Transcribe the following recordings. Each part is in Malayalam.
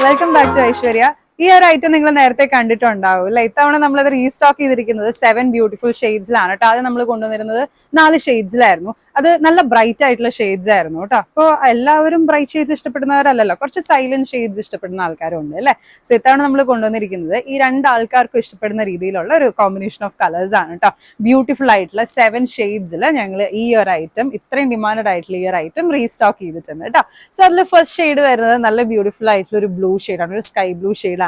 Welcome back to Aishwarya. ഈ ഒരു ഐറ്റം നിങ്ങൾ നേരത്തെ കണ്ടിട്ടുണ്ടാവും അല്ലെ? ഇത്തവണ നമ്മളത് റീസ്റ്റോക്ക് ചെയ്തിരിക്കുന്നത് 7 ബ്യൂട്ടിഫുൾ ഷെയ്ഡ്സിലാണ് കേട്ടോ. അത് നമ്മൾ കൊണ്ടുവന്നിരുന്നത് 4 ഷെയ്ഡ്സിലായിരുന്നു. അത് നല്ല ബ്രൈറ്റ് ആയിട്ടുള്ള ഷെയ്ഡ്സ് ആയിരുന്നു കേട്ടോ. അപ്പോൾ എല്ലാവരും ബ്രൈറ്റ് ഷെയ്ഡ്സ് ഇഷ്ടപ്പെടുന്നവരല്ലല്ലോ, കുറച്ച് സൈലന്റ് ഷെയ്ഡ്സ് ഇഷ്ടപ്പെടുന്ന ആൾക്കാരും ഉണ്ട് അല്ലെ? സോ ഇത്തവണ നമ്മൾ കൊണ്ടുവന്നിരിക്കുന്നത് ഈ 2 ആൾക്കാർക്കും ഇഷ്ടപ്പെടുന്ന രീതിയിലുള്ള ഒരു കോമ്പിനേഷൻ ഓഫ് കളേഴ്സ് ആണ് കേട്ടോ. ബ്യൂട്ടിഫുൾ ആയിട്ടുള്ള 7 ഷെയ്ഡ്സിൽ ഞങ്ങൾ ഈ ഒരു ഐറ്റം, ഇത്രയും ഡിമാൻഡ് ആയിട്ടുള്ള ഈ ഒരു ഐറ്റം റീസ്റ്റോക്ക് ചെയ്തിട്ടുണ്ട് കേട്ടോ. സോ അതിൽ ഫസ്റ്റ് ഷെയ്ഡ് വരുന്നത് നല്ല ബ്യൂട്ടിഫുൾ ആയിട്ടുള്ള ഒരു ബ്ലൂ ഷെയ്ഡാണ്, ഒരു സ്കൈ ബ്ലൂ ഷെയ്ഡാണ്.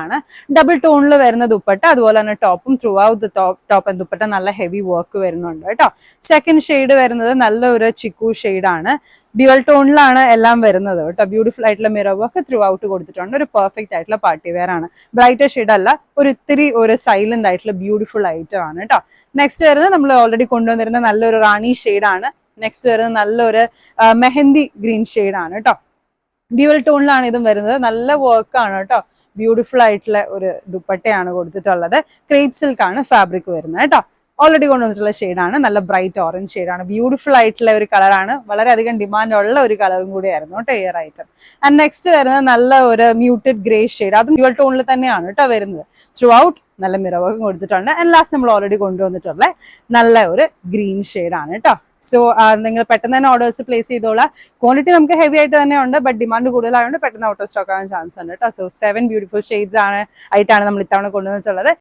ഡബിൾ ടോണിൽ വരുന്ന ദുപ്പട്ട, അതുപോലെ തന്നെ ടോപ്പും through out top and dupatta നല്ല ഹെവി വർക്ക് വരുന്നുണ്ട് കേട്ടോ. സെക്കൻഡ് ഷെയ്ഡ് വരുന്നത് നല്ല ഒരു ചിക്കു ഷെയ്ഡാണ്, ഡ്യുവൽ ടോണിലാണ് എല്ലാം വരുന്നത് കേട്ടോ. ബ്യൂട്ടിഫുൾ ആയിട്ടുള്ള മിറർ വർക്ക് ത്രൂ ഔട്ട് കൊടുത്തിട്ടുണ്ട്. ഒരു പെർഫെക്റ്റ് ആയിട്ടുള്ള പാർട്ടി വെയർ ആണ്. ബ്രൈറ്റർ ഷെയ്ഡ് അല്ല, ഒരു ഇത്തിരി ഒരു സൈലന്റ് ആയിട്ടുള്ള ബ്യൂട്ടിഫുൾ ഐറ്റം ആണ് കേട്ടോ. നെക്സ്റ്റ് വരുന്നത് നമ്മൾ ഓൾറെഡി കൊണ്ടുവന്നിരുന്ന നല്ലൊരു റാണി ഷെയ്ഡാണ്. നെക്സ്റ്റ് വരുന്നത് നല്ലൊരു മെഹന്തി ഗ്രീൻ ഷെയ്ഡാണ് കേട്ടോ. ഡ്യുവൽ ടോണിലാണ് ഇതും വരുന്നത്. നല്ല വർക്കാണ് കേട്ടോ. ബ്യൂട്ടിഫുൾ ആയിട്ടുള്ള ഒരു ദുപ്പട്ടയാണ് കൊടുത്തിട്ടുള്ളത്. ക്രേപ്പ് സിൽക്ക് ആണ് ഫാബ്രിക് വരുന്നത് കേട്ടോ. ഓൾറെഡി കൊണ്ടുവന്നിട്ടുള്ള ഷെയ്ഡാണ്, നല്ല ബ്രൈറ്റ് ഓറഞ്ച് ഷെയ്ഡാണ്. ബ്യൂട്ടിഫുൾ ആയിട്ടുള്ള ഒരു കളറാണ്, വളരെയധികം ഡിമാൻഡ് ഉള്ള ഒരു കളറും കൂടിയായിരുന്നു കേട്ടോ ഈ ഐറ്റം. ആൻഡ് നെക്സ്റ്റ് വരുന്നത് നല്ല ഒരു മ്യൂട്ടഡ് ഗ്രേ ഷെയ്ഡ്, അതും ഡ്യുവൽ ടോണിൽ തന്നെയാണ് കേട്ടോ വരുന്നത്. ത്രൂ ഔട്ട് നല്ല മിറർ വർക്കും കൊടുത്തിട്ടുണ്ട്. ആൻഡ് ലാസ്റ്റ് നമ്മൾ ഓൾറെഡി കൊണ്ടുവന്നിട്ടുള്ള നല്ല ഒരു ഗ്രീൻ ഷെയ്ഡാണ് കേട്ടോ. സോ നിങ്ങൾ പെട്ടെന്ന് തന്നെ ഓർഡേഴ്സ് പ്ലേസ് ചെയ്തോളാം. ക്വാണ്ടിറ്റി നമുക്ക് ഹെവി ആയിട്ട് തന്നെ ഉണ്ട്, ബട്ട് ഡിമാൻഡ് കൂടുതലായതുകൊണ്ട് പെട്ടെന്ന് ഔട്ട് ഓഫ് സ്റ്റോക്ക് ആകാൻ ചാൻസ് ഉണ്ട് കേട്ടോ. സോ 7 ബ്യൂട്ടിഫുൾ ഷെയ്ഡ്സ് ആയിട്ടാണ് നമ്മൾ ഇത്തവണ കൊണ്ടുവന്നിട്ടുള്ളത്.